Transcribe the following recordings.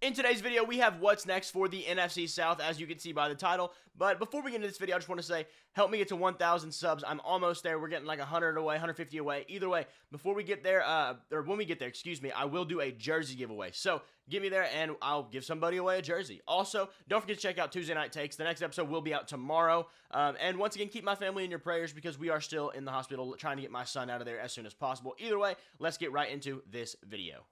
In today's video, we have what's next for the NFC South, as you can see by the title. But before we get into this video, I just want to say, help me get to 1,000 subs. I'm almost there. We're getting like 100 away, 150 away. Either way, before we get there, or when we get there, excuse me, I will do a jersey giveaway. So get me there, and I'll give somebody away a jersey. Also, don't forget to check out Tuesday Night Takes. The next episode will be out tomorrow. And once again, keep my family in your prayers because we are still in the hospital trying to get my son out of there as soon as possible. Either way, let's get right into this video.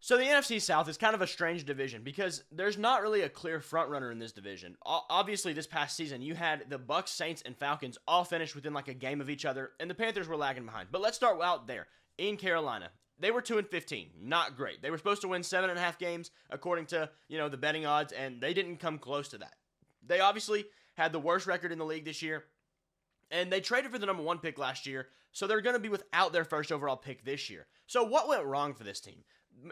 So the NFC South is kind of a strange division because there's not really a clear frontrunner in this division. Obviously, this past season, you had the Bucs, Saints, and Falcons all finish within like a game of each other, and the Panthers were lagging behind. But let's start out there. In Carolina, they were 2-15. Not great. They were supposed to win 7.5 games according to, the betting odds, and they didn't come close to that. They obviously had the worst record in the league this year, and they traded for the number 1 pick last year, so they're going to be without their first overall pick this year. So what went wrong for this team?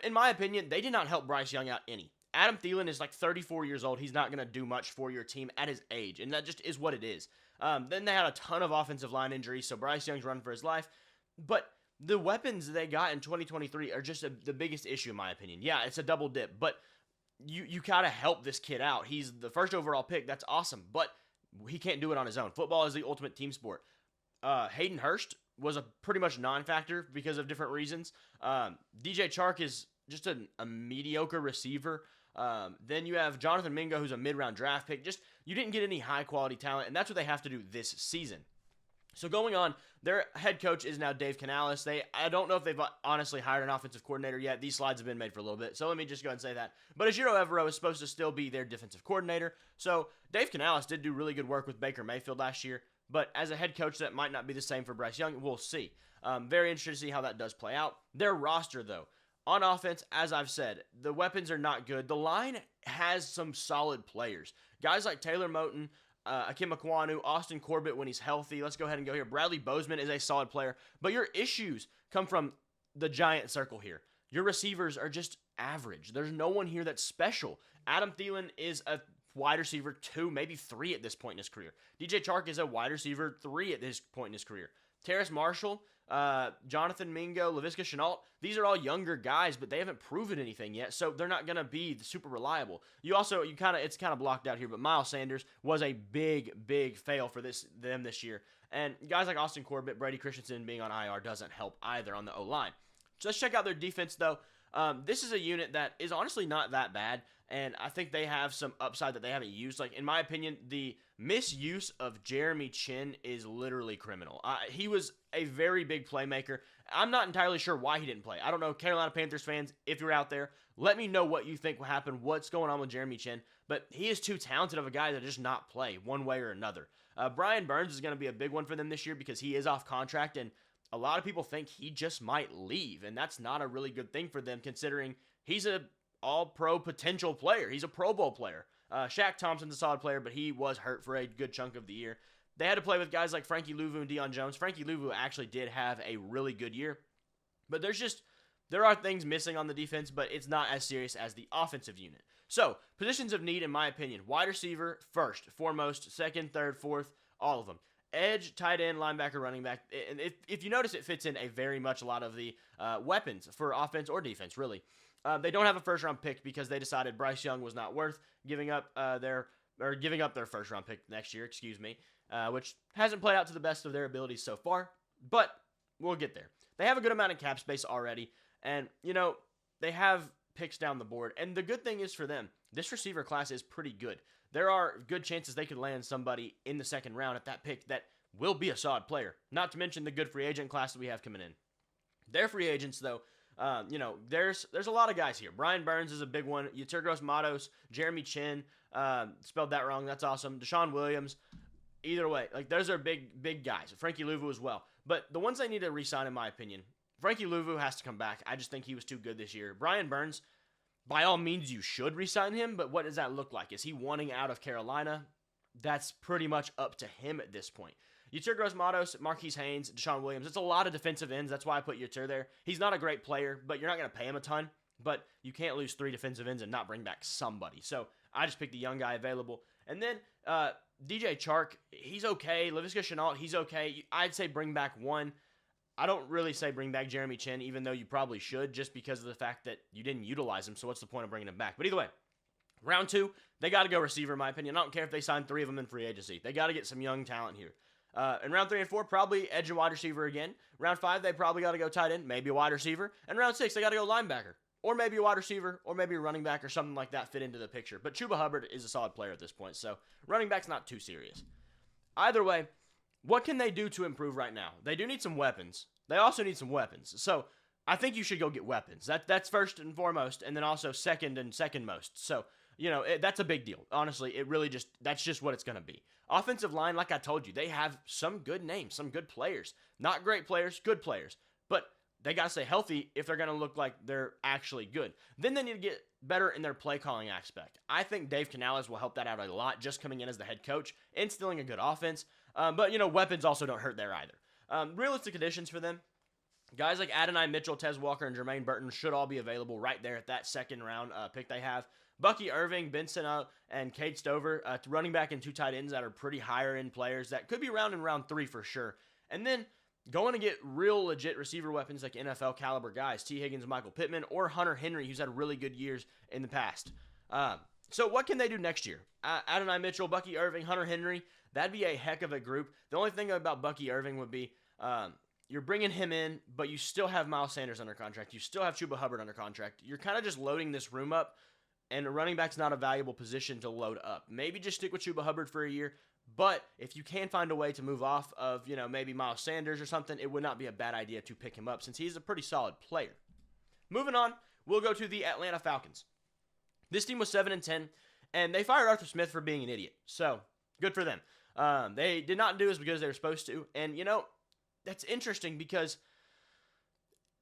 In my opinion, they did not help Bryce Young out any. Adam Thielen is like 34 years old. He's not going to do much for your team at his age, and that just is what it is. Then they had a ton of offensive line injuries, so Bryce Young's running for his life. But the weapons they got in 2023 are just the biggest issue, in my opinion. Yeah, it's a double dip, but you got to help this kid out. He's the first overall pick. That's awesome, but he can't do it on his own. Football is the ultimate team sport. Hayden Hurst was a pretty much non-factor because of different reasons. DJ Chark is just a mediocre receiver. Then you have Jonathan Mingo, who's a mid-round draft pick. You didn't get any high-quality talent, and that's what they have to do this season. So going on, their head coach is now Dave Canales. I don't know if they've honestly hired an offensive coordinator yet. These slides have been made for a little bit, so let me just go ahead and say that. But Ejiro Evero is supposed to still be their defensive coordinator. So Dave Canales did do really good work with Baker Mayfield last year. But as a head coach, that might not be the same for Bryce Young. We'll see. Very interested to see how that does play out. Their roster, though, on offense, as I've said, the weapons are not good. The line has some solid players. Guys like Taylor Moton, Akim Ekwonu, Austin Corbett when he's healthy. Let's go ahead and go here. Bradley Bozeman is a solid player. But your issues come from the giant circle here. Your receivers are just average. There's no one here that's special. Adam Thielen is a wide receiver 2, maybe 3 at this point in his career. DJ Chark is a wide receiver 3 at this point in his career. Terrace Marshall, Jonathan Mingo, Laviska Shenault, these are all younger guys, but they haven't proven anything yet, so they're not going to be super reliable. It's kind of blocked out here, but Miles Sanders was a big fail for them this year. And guys like Austin Corbett, Brady Christensen being on IR doesn't help either on the O-line. So let's check out their defense, though. This is a unit that is honestly not that bad, and I think they have some upside that they haven't used. Like, in my opinion, the misuse of Jeremy Chinn is literally criminal. He was a very big playmaker. I'm not entirely sure why he didn't play. I don't know, Carolina Panthers fans, if you're out there, let me know what you think will happen, what's going on with Jeremy Chinn, but he is too talented of a guy to just not play one way or another. Brian Burns is going to be a big one for them this year because he is off contract, and a lot of people think he just might leave, and that's not a really good thing for them considering he's a all-pro potential player. He's a Pro Bowl player. Shaq Thompson's a solid player, but he was hurt for a good chunk of the year. They had to play with guys like Frankie Louvu and Deion Jones. Frankie Louvu actually did have a really good year, but there are things missing on the defense, but it's not as serious as the offensive unit. So, positions of need, in my opinion, wide receiver, first, foremost, second, third, fourth, all of them. Edge, tight end, linebacker, running back. And if you notice, it fits in very much a lot of the weapons for offense or defense, really. They don't have a first-round pick because they decided Bryce Young was not worth giving up their first-round pick next year, which hasn't played out to the best of their abilities so far, but we'll get there. They have a good amount of cap space already, and, they have picks down the board, and the good thing is for them, this receiver class is pretty good. There are good chances they could land somebody in the second round at that pick that will be a solid player, not to mention the good free agent class that we have coming in. Their free agents, though, there's a lot of guys here. Brian Burns is a big one. Yeturgos Matos, Jeremy Chinn, spelled that wrong. That's awesome. Deshaun Williams. Either way, those are big guys. Frankie Louvu as well. But the ones they need to re-sign, in my opinion, Frankie Louvu has to come back. I just think he was too good this year. Brian Burns, by all means, you should re-sign him, but what does that look like? Is he wanting out of Carolina? That's pretty much up to him at this point. Yeturgos Matos, Marquise Haynes, Deshaun Williams. It's a lot of defensive ends. That's why I put Yetur there. He's not a great player, but you're not going to pay him a ton. But you can't lose 3 defensive ends and not bring back somebody. So I just picked the young guy available. And then DJ Chark, he's okay. Laviska Shenault, he's okay. I'd say bring back one. I don't really say bring back Jeremy Chin, even though you probably should, just because of the fact that you didn't utilize him. So what's the point of bringing him back? But either way, round 2, they got to go receiver, in my opinion. I don't care if they sign 3 of them in free agency. They got to get some young talent here. In round 3 and 4, probably edge and wide receiver again. Round 5, they probably got to go tight end, maybe a wide receiver. And round 6, they got to go linebacker, or maybe a wide receiver, or maybe a running back or something like that fit into the picture. But Chuba Hubbard is a solid player at this point, so running back's not too serious. Either way, what can they do to improve right now? They do need some weapons. They also need some weapons. So I think you should go get weapons. That's first and foremost, and then also second and second most. So, that's a big deal. Honestly, that's just what it's going to be. Offensive line, like I told you, they have some good names, some good players. Not great players, good players. But they got to stay healthy if they're going to look like they're actually good. Then they need to get better in their play calling aspect. I think Dave Canales will help that out a lot, just coming in as the head coach, instilling a good offense. But weapons also don't hurt there either. Realistic additions for them, guys like Adonai Mitchell, Tez Walker, and Jermaine Burton should all be available right there at that second round pick they have. Bucky Irving, Benson, and Cade Stover, running back and 2 tight ends that are pretty higher end players that could be around in round 3 for sure. And then going to get real legit receiver weapons like NFL caliber guys, T. Higgins, Michael Pittman, or Hunter Henry, who's had really good years in the past. So what can they do next year? Adonai Mitchell, Bucky Irving, Hunter Henry, that'd be a heck of a group. The only thing about Bucky Irving would be you're bringing him in, but you still have Miles Sanders under contract. You still have Chuba Hubbard under contract. You're kind of just loading this room up, and a running back's not a valuable position to load up. Maybe just stick with Chuba Hubbard for a year, but if you can find a way to move off of, maybe Miles Sanders or something, it would not be a bad idea to pick him up since he's a pretty solid player. Moving on, we'll go to the Atlanta Falcons. This team was 7-10, and they fired Arthur Smith for being an idiot, so good for them. They did not do as because they were supposed to, and that's interesting because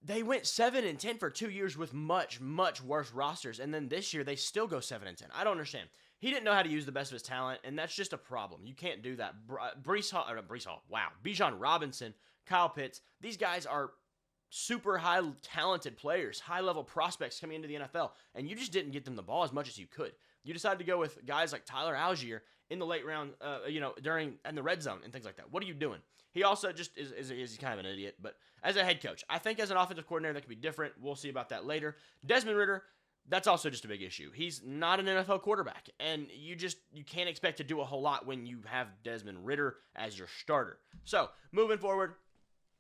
they went 7-10 for 2 years with much, much worse rosters, and then this year they still go 7-10. I don't understand. He didn't know how to use the best of his talent, and that's just a problem. You can't do that. Bijan Robinson, Kyle Pitts, these guys are super high talented players, high level prospects coming into the NFL, and you just didn't get them the ball as much as you could. You decided to go with guys like Tyler Algier in the late round, in the red zone and things like that. What are you doing? He also just is kind of an idiot, but as a head coach, I think as an offensive coordinator that could be different. We'll see about that later. Desmond Ridder, that's also just a big issue. He's not an NFL quarterback, and you can't expect to do a whole lot when you have Desmond Ridder as your starter. So moving forward,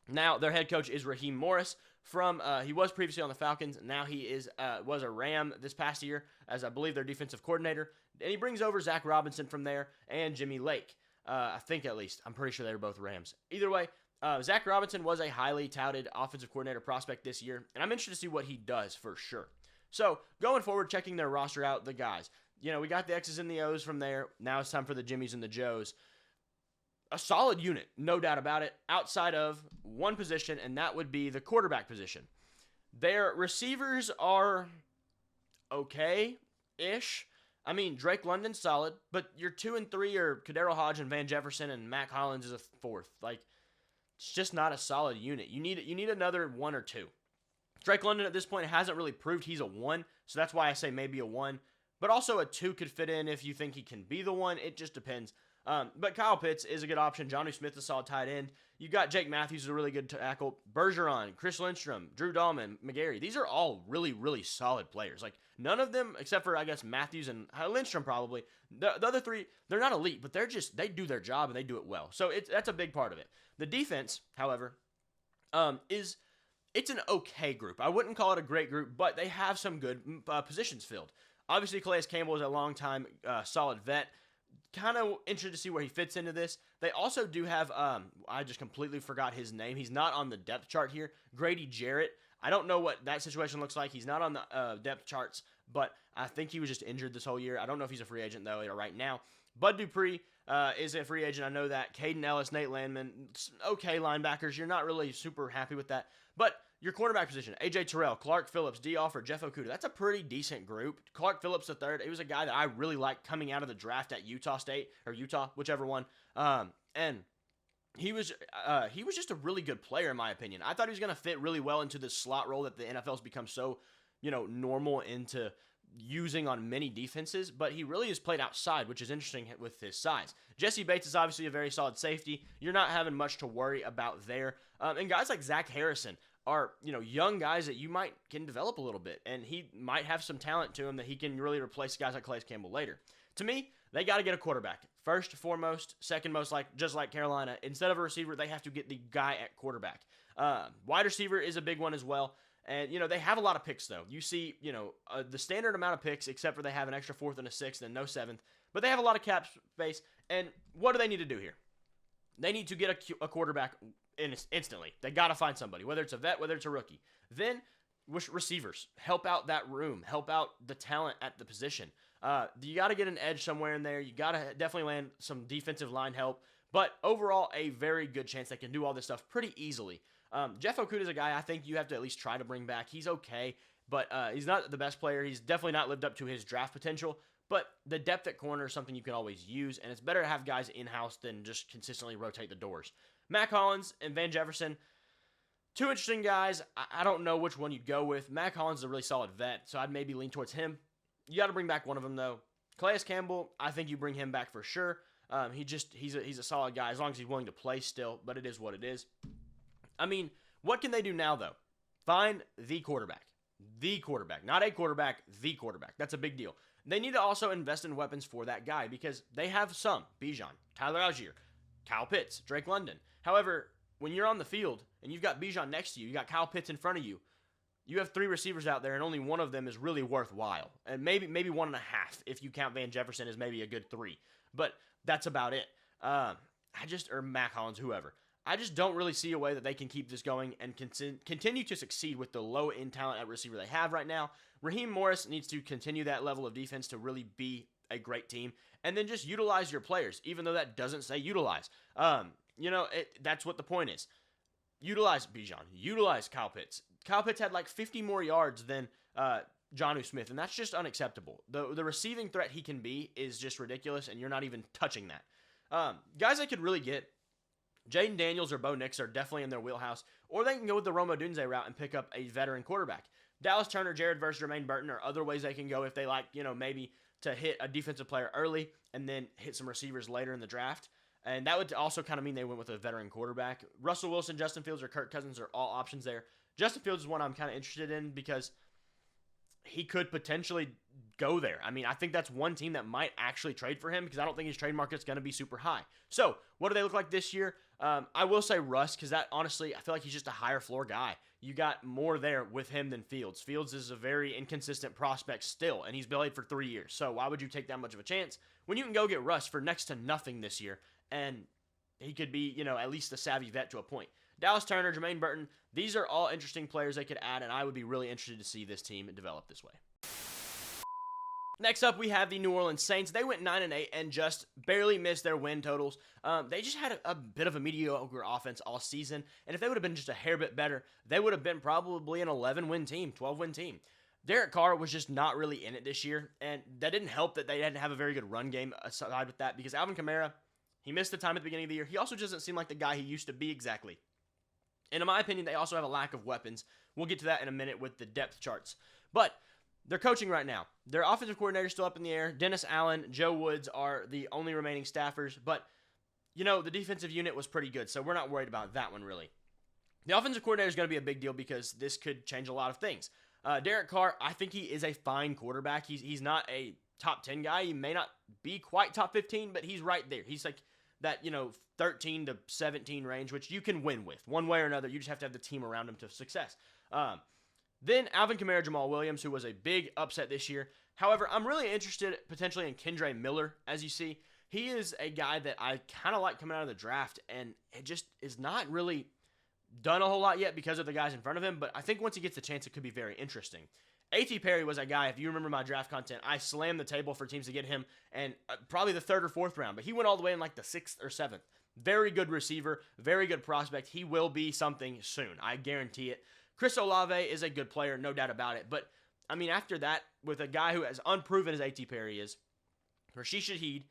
now their head coach is Raheem Morris. He was previously on the Falcons. Now he was a Ram this past year as I believe their defensive coordinator. And he brings over Zach Robinson from there and Jimmy Lake. I think at least. I'm pretty sure they were both Rams. Either way, Zach Robinson was a highly touted offensive coordinator prospect this year, and I'm interested to see what he does for sure. So going forward, checking their roster out, the guys. We got the X's and the O's from there. Now it's time for the Jimmies and the Joes. A solid unit, no doubt about it, outside of one position, and that would be the quarterback position. Their receivers are okay-ish. I mean, Drake London's solid, but your 2 and 3 are Kadero Hodge and Van Jefferson, and Mac Hollins is a 4th. It's just not a solid unit. You need another 1 or 2. Drake London at this point hasn't really proved he's a 1, so that's why I say maybe a 1. But also a 2 could fit in if you think he can be the 1. It just depends. But Kyle Pitts is a good option. Jonnu Smith is a solid tight end. You got Jake Matthews is a really good tackle. Bergeron, Chris Lindstrom, Drew Dahlman, McGarry. These are all really, really solid players. None of them, except for, I guess, Matthews and Lindstrom probably. The other 3, they're not elite, but they do their job and they do it well. So that's a big part of it. The defense, however, it's an okay group. I wouldn't call it a great group, but they have some good positions filled. Obviously, Calais Campbell is a long-time solid vet. Kind of interested to see where he fits into this. They also do have, I just completely forgot his name. He's not on the depth chart here. Grady Jarrett. I don't know what that situation looks like. He's not on the depth charts, but I think he was just injured this whole year. I don't know if he's a free agent, though, right now. Bud Dupree is a free agent. I know that. Caden Ellis, Nate Landman, okay linebackers. You're not really super happy with that. But your quarterback position, A.J. Terrell, Clark Phillips, D. Offer, Jeff Okuda. That's a pretty decent group. Clark Phillips III, he was a guy that I really liked coming out of the draft at Utah State, or Utah, whichever one. And he was just a really good player, in my opinion. I thought he was going to fit really well into this slot role that the NFL's become so, normal into using on many defenses, but he really is played outside, which is interesting with his size. Jesse Bates is obviously a very solid safety. You're not having much to worry about there. And guys like Zach Harrison are, young guys that you can develop a little bit, and he might have some talent to him that he can really replace guys like Calais Campbell later. To me, they got to get a quarterback. First, foremost, second most, just like Carolina. Instead of a receiver, they have to get the guy at quarterback. Wide receiver is a big one as well. And, they have a lot of picks, though. You see, the standard amount of picks, except for they have an extra 4th and a 6th and no 7th. But they have a lot of cap space. And what do they need to do here? They need to get a quarterback instantly. They got to find somebody, whether it's a vet, whether it's a rookie. Then, receivers. Help out that room. Help out the talent at the position. You got to get an edge somewhere in there. You got to definitely land some defensive line help. But overall, a very good chance they can do all this stuff pretty easily. Jeff Okudah is a guy I think you have to at least try to bring back. He's okay, but he's not the best player. He's definitely not lived up to his draft potential. But the depth at corner is something you can always use, and it's better to have guys in-house than just consistently rotate the doors. Mac Hollins and Van Jefferson, two interesting guys. I don't know which one you'd go with. Mac Hollins is a really solid vet, so I'd maybe lean towards him. You got to bring back one of them, though. Calais Campbell, I think you bring him back for sure. He's a solid guy as long as he's willing to play still, but it is what it is. I mean, what can they do now, though? Find the quarterback. The quarterback. Not a quarterback, the quarterback. That's a big deal. They need to also invest in weapons for that guy because they have some. Bijan, Tyler Algier, Kyle Pitts, Drake London. However, when you're on the field and you've got Bijan next to you, you got Kyle Pitts in front of you, you have 3 receivers out there and only one of them is really worthwhile. And maybe 1.5 if you count Van Jefferson as maybe a good 3. But that's about it. Or Mac Hollins, whoever. I just don't really see a way that they can keep this going and continue to succeed with the low-end talent at receiver they have right now. Raheem Morris needs to continue that level of defense to really be a great team. And then just utilize your players, even though that doesn't say utilize. That's what the point is. Utilize Bijan. Utilize Kyle Pitts. Kyle Pitts had like 50 more yards than Jonnu Smith, and that's just unacceptable. The receiving threat he can be is just ridiculous, and you're not even touching that. Guys I could really get, Jaden Daniels or Bo Nix are definitely in their wheelhouse, or they can go with the Rome Odunze route and pick up a veteran quarterback. Dallas Turner, Jared Verse, Jermaine Burton are other ways they can go if they like, maybe to hit a defensive player early and then hit some receivers later in the draft. And that would also kind of mean they went with a veteran quarterback. Russell Wilson, Justin Fields, or Kirk Cousins are all options there. Justin Fields is one I'm kind of interested in because he could potentially go there. I mean, I think that's one team that might actually trade for him because I don't think his trade market's going to be super high. So, what do they look like this year? I will say Russ because that, honestly, I feel like he's just a higher floor guy. You got more there with him than Fields. Fields is a very inconsistent prospect still, and he's played for 3 years. So, why would you take that much of a chance when you can go get Russ for next to nothing this year, and he could be, at least a savvy vet to a point. Dallas Turner, Jermaine Burton, these are all interesting players they could add, and I would be really interested to see this team develop this way. Next up, we have the New Orleans Saints. They went 9-8 and just barely missed their win totals. They just had a bit of a mediocre offense all season, and if they would have been just a hair bit better, they would have been probably an 11-win team, 12-win team. Derek Carr was just not really in it this year, and that didn't help that they didn't have a very good run game aside with that because Alvin Kamara, he missed the time at the beginning of the year. He also doesn't seem like the guy he used to be exactly. And in my opinion, they also have a lack of weapons. We'll get to that in a minute with the depth charts. But they're coaching right now. Their offensive coordinator is still up in the air. Dennis Allen, Joe Woods are the only remaining staffers. But, the defensive unit was pretty good, so we're not worried about that one, really. The offensive coordinator is going to be a big deal because this could change a lot of things. Derek Carr, I think he is a fine quarterback. He's not a top 10 guy. He may not be quite top 15, but he's right there. He's like that, 13 to 17 range, which you can win with. One way or another, you just have to have the team around him to success. Then Alvin Kamara, Jamal Williams, who was a big upset this year. However, I'm really interested potentially in Kendre Miller, as you see. He is a guy that I kind of like coming out of the draft, and it just is not really done a whole lot yet because of the guys in front of him, but I think once he gets the chance, it could be very interesting. A.T. Perry was a guy, if you remember my draft content, I slammed the table for teams to get him, and probably the 3rd or 4th round, but he went all the way in like the 6th or 7th. Very good receiver, very good prospect. He will be something soon. I guarantee it. Chris Olave is a good player, no doubt about it, but, I mean, after that, with a guy who as unproven as A.T. Perry is, Rashid Shaheed,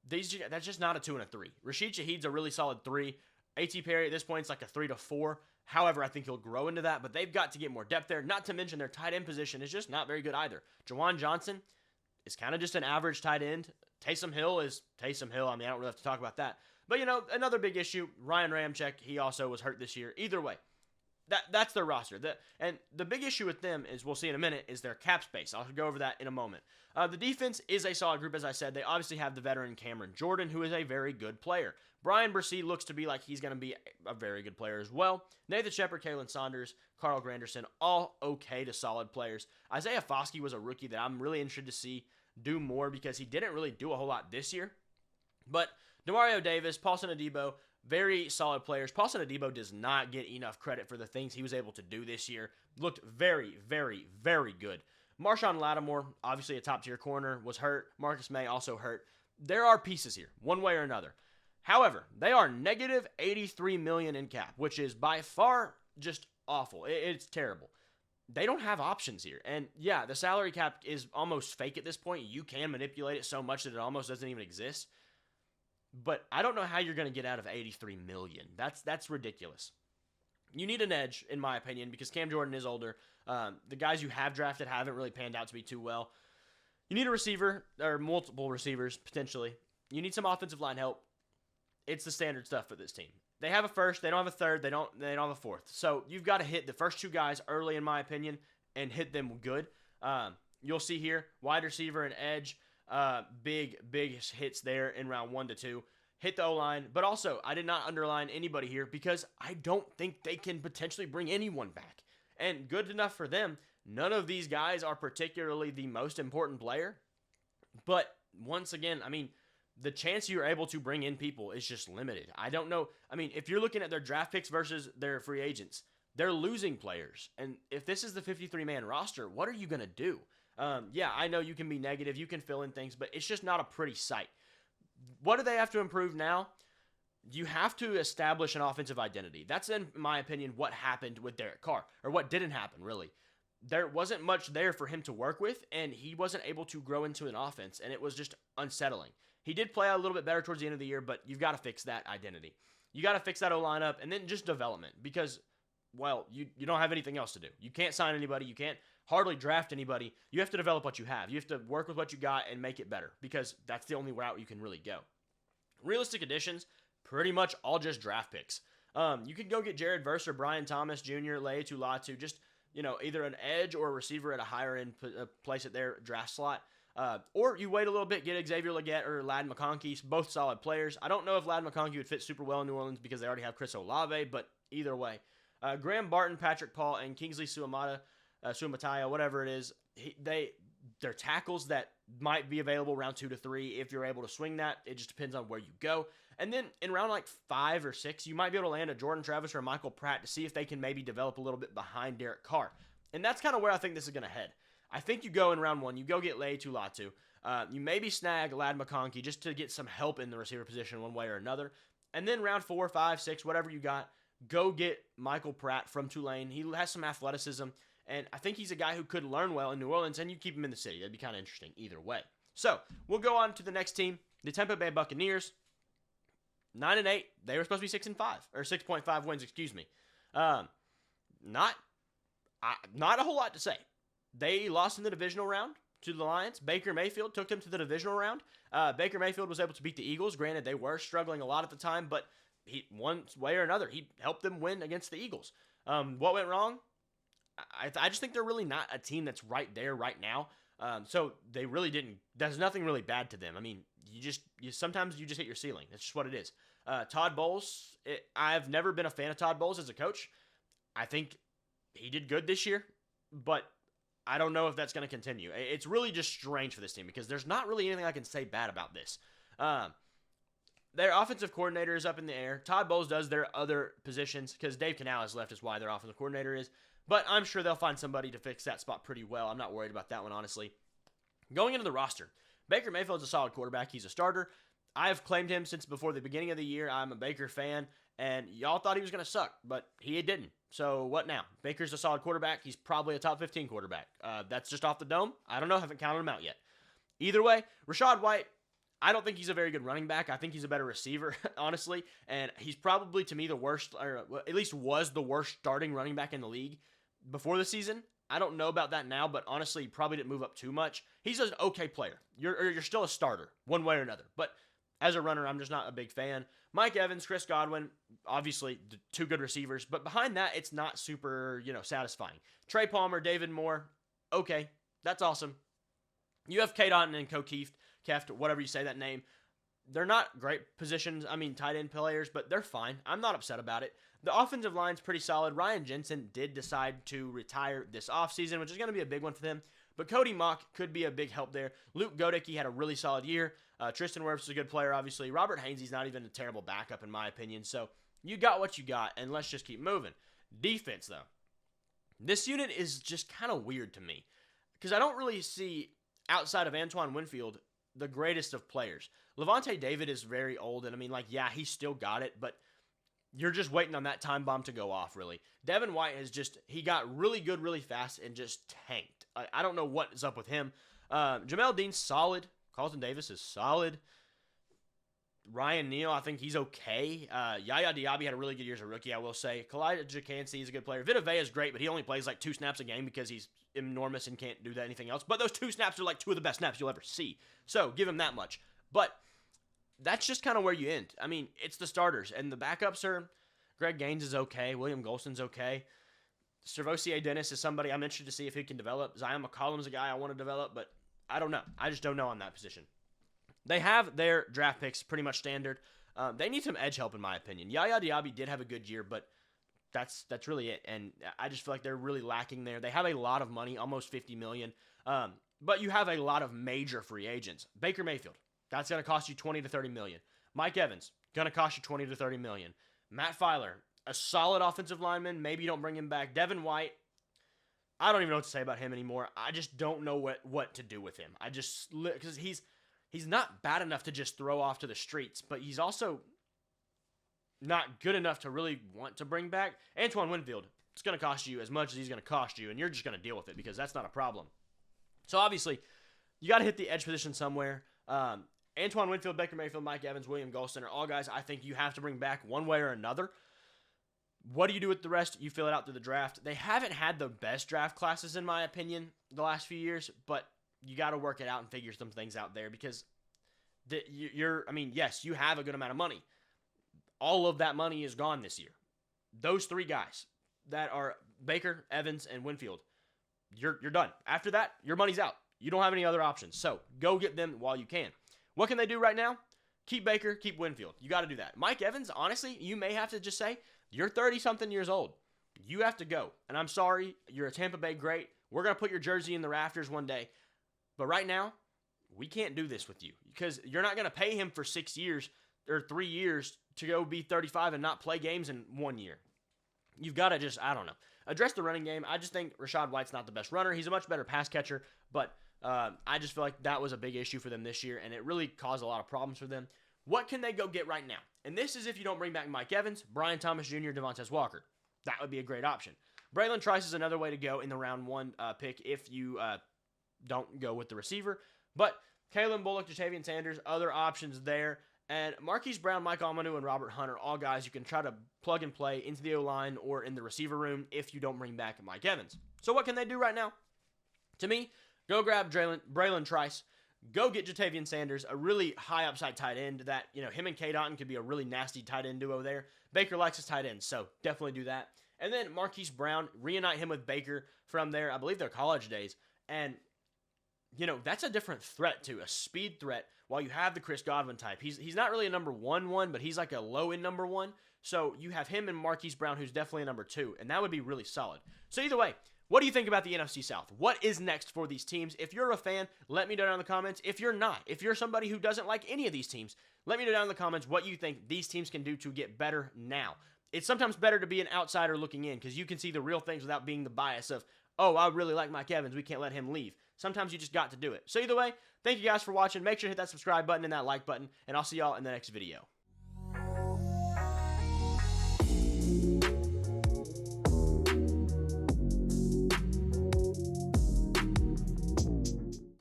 that's just not a 2 and a 3. Rashid Shaheed's a really solid 3. A.T. Perry at this point is like a 3 to 4. However, I think he'll grow into that, but they've got to get more depth there. Not to mention their tight end position is just not very good either. Jawan Johnson is kind of just an average tight end. Taysom Hill is Taysom Hill. I mean, I don't really have to talk about that. But, another big issue, Ryan Ramczyk, he also was hurt this year. Either way, that's their roster. And the big issue with them is, we'll see in a minute, is their cap space. I'll go over that in a moment. The defense is a solid group, as I said. They obviously have the veteran Cameron Jordan, who is a very good player. Brian Bresee looks to be like he's going to be a very good player as well. Nathan Shepard, Kalen Saunders, Carl Granderson, all okay to solid players. Isaiah Foskey was a rookie that I'm really interested to see do more because he didn't really do a whole lot this year. But Demario Davis, Paulson Adebo, very solid players. Paulson Adebo does not get enough credit for the things he was able to do this year. Looked very, very, very good. Marshawn Lattimore, obviously a top-tier corner, was hurt. Marcus May also hurt. There are pieces here, one way or another. However, they are negative $83 million in cap, which is by far just awful. It's terrible. They don't have options here. And yeah, the salary cap is almost fake at this point. You can manipulate it so much that it almost doesn't even exist. But I don't know how you're going to get out of $83 million. That's ridiculous. You need an edge, in my opinion, because Cam Jordan is older. The guys you have drafted haven't really panned out to be too well. You need a receiver, or multiple receivers, potentially. You need some offensive line help. It's the standard stuff for this team. They have a first, they don't have a third, they don't have a fourth. So you've got to hit the first two guys early, in my opinion, and hit them good. You'll see here, wide receiver and edge, big hits there in round 1 to 2. Hit the O-line, but also I did not underline anybody here because I don't think they can potentially bring anyone back. And good enough for them, none of these guys are particularly the most important player. But once again, I mean, the chance you're able to bring in people is just limited. I don't know. I mean, if you're looking at their draft picks versus their free agents, they're losing players. And if this is the 53-man roster, what are you going to do? Yeah, I know you can be negative. You can fill in things, but it's just not a pretty sight. What do they have to improve now? You have to establish an offensive identity. That's, in my opinion, what happened with Derek Carr, or what didn't happen, really. There wasn't much there for him to work with, and he wasn't able to grow into an offense, and it was just unsettling. He did play a little bit better towards the end of the year, but you've got to fix that identity. You got to fix that O-line up, and then just development, because, well, you don't have anything else to do. You can't sign anybody. You can't hardly draft anybody. You have to develop what you have. You have to work with what you got and make it better, because that's the only route you can really go. Realistic additions, pretty much all just draft picks. You could go get Jared Verse or Brian Thomas Jr., Laiatu Latu, just, either an edge or a receiver at a higher end place at their draft slot. Or you wait a little bit, get Xavier Legette or Ladd McConkey, both solid players. I don't know if Ladd McConkey would fit super well in New Orleans because they already have Chris Olave, but either way. Graham Barton, Patrick Paul, and Kingsley Suamataia, whatever it is, they're tackles that might be available round 2 to 3 if you're able to swing that. It just depends on where you go. And then in round 5 or 6, you might be able to land a Jordan Travis or a Michael Pratt to see if they can maybe develop a little bit behind Derek Carr. And that's kind of where I think this is going to head. I think you go in round 1, you go get Laiatu Latu. You maybe snag Ladd McConkey just to get some help in the receiver position one way or another. And then round 4, 5, 6, whatever you got, go get Michael Pratt from Tulane. He has some athleticism, and I think he's a guy who could learn well in New Orleans, and you keep him in the city. That'd be kind of interesting either way. So we'll go on to the next team, the Tampa Bay Buccaneers. 9-8. They were supposed to be 6-5, or 6.5 wins, excuse me. Not a whole lot to say. They lost in the divisional round to the Lions. Baker Mayfield took them to the divisional round. Baker Mayfield was able to beat the Eagles. Granted, they were struggling a lot at the time, but one way or another, he helped them win against the Eagles. What went wrong? I just think they're really not a team that's right there right now. So they really didn't. There's nothing really bad to them. I mean, sometimes you just hit your ceiling. That's just what it is. Todd Bowles, I've never been a fan of Todd Bowles as a coach. I think he did good this year, but I don't know if that's going to continue. It's really just strange for this team because there's not really anything I can say bad about this. Their offensive coordinator is up in the air. Todd Bowles does their other positions because Dave Canales left is why their offensive coordinator is. But I'm sure they'll find somebody to fix that spot pretty well. I'm not worried about that one, honestly. Going into the roster, Baker Mayfield's a solid quarterback. He's a starter. I have claimed him since before the beginning of the year. I'm a Baker fan, and y'all thought he was going to suck, but he didn't. So what now? Baker's a solid quarterback. He's probably a top 15 quarterback. That's just off the dome. I don't know. Haven't counted him out yet. Either way, Rachaad White, I don't think he's a very good running back. I think he's a better receiver, honestly. And he's probably, to me, the worst, or at least was the worst starting running back in the league before the season. I don't know about that now, but honestly, he probably didn't move up too much. He's an okay player. You're still a starter, one way or another. But as a runner, I'm just not a big fan. Mike Evans, Chris Godwin, obviously two good receivers. But behind that, it's not super, satisfying. Trey Palmer, David Moore, okay, that's awesome. You have K. Dotton and Keft, whatever you say that name. They're not great positions, tight end players, but they're fine. I'm not upset about it. The offensive line's pretty solid. Ryan Jensen did decide to retire this offseason, which is going to be a big one for them. But Cody Mock could be a big help there. Luke Godecki had a really solid year. Tristan Wirfs is a good player, obviously. Robert Hainsey's not even a terrible backup, in my opinion. So you got what you got, and let's just keep moving. Defense, though. This unit is just kind of weird to me because I don't really see, outside of Antoine Winfield, the greatest of players. Levante David is very old, and he's still got it, but you're just waiting on that time bomb to go off, really. Devin White he got really good really fast and just tanked. I don't know what is up with him. Jamel Dean's solid. Carlton Davis is solid. Ryan Neal, I think he's okay. Yaya Diaby had a really good year as a rookie, I will say. Kalijah Cansey is a good player. Vita Vea is great, but he only plays like 2 snaps a game because he's enormous and can't do that anything else. But those 2 snaps are like 2 of the best snaps you'll ever see. So give him that much. But that's just kind of where you end. It's the starters. And the backups are, Greg Gaines is okay. William Golston's okay. Servosier Dennis is somebody I'm interested to see if he can develop. Zion McCollum's a guy I want to develop, but I don't know. I just don't know on that position. They have their draft picks pretty much standard. They need some edge help, in my opinion. Yaya Diaby did have a good year, but that's really it. And I just feel like they're really lacking there. They have a lot of money, almost $50 million. But you have a lot of major free agents. Baker Mayfield, that's going to cost you $20 to $30 million. Mike Evans, going to cost you $20 to $30 million. Matt Filer, a solid offensive lineman. Maybe you don't bring him back. Devin White, I don't even know what to say about him anymore. I just don't know what to do with him. Because he's not bad enough to just throw off to the streets, but he's also not good enough to really want to bring back. Antoine Winfield, it's going to cost you as much as he's going to cost you, and you're just going to deal with it because that's not a problem. So obviously, you got to hit the edge position somewhere. Antoine Winfield, Baker Mayfield, Mike Evans, William Golston are all guys I think you have to bring back one way or another. What do you do with the rest? You fill it out through the draft. They haven't had the best draft classes, in my opinion, the last few years, but you got to work it out and figure some things out there because yes, you have a good amount of money. All of that money is gone this year. Those 3 guys that are Baker, Evans, and Winfield, you're done. After that, your money's out. You don't have any other options. So go get them while you can. What can they do right now? Keep Baker, keep Winfield. You got to do that. Mike Evans, honestly, you may have to just say, you're 30-something years old. You have to go. And I'm sorry, you're a Tampa Bay great. We're going to put your jersey in the rafters one day. But right now, we can't do this with you because you're not going to pay him for 6 years or 3 years to go be 35 and not play games in 1 year. You've got to just, address the running game. I just think Rachaad White's not the best runner. He's a much better pass catcher, but I just feel like that was a big issue for them this year, and it really caused a lot of problems for them. What can they go get right now? And this is if you don't bring back Mike Evans, Brian Thomas Jr., Devontae Walker. That would be a great option. Braylon Trice is another way to go in the round 1 pick if you don't go with the receiver. But Kalen Bullock, Jatavian Sanders, other options there. And Marquise Brown, Mike Amanu, and Robert Hunt are all guys you can try to plug and play into the O-line or in the receiver room if you don't bring back Mike Evans. So what can they do right now? To me, go grab Braylon Trice. Go get Jatavian Sanders, a really high upside tight end that, him and K. Dotton could be a really nasty tight end duo there. Baker likes his tight ends, so definitely do that. And then Marquise Brown, reunite him with Baker from their, I believe, their college days. And, that's a different threat too, a speed threat while you have the Chris Godwin type. He's not really a number 1, but he's like a low-end number 1. So you have him and Marquise Brown, who's definitely a number 2, and that would be really solid. So either way, what do you think about the NFC South? What is next for these teams? If you're a fan, let me know down in the comments. If you're not, if you're somebody who doesn't like any of these teams, let me know down in the comments what you think these teams can do to get better now. It's sometimes better to be an outsider looking in because you can see the real things without being the bias of, oh, I really like Mike Evans. We can't let him leave. Sometimes you just got to do it. So either way, thank you guys for watching. Make sure to hit that subscribe button and that like button, and I'll see y'all in the next video.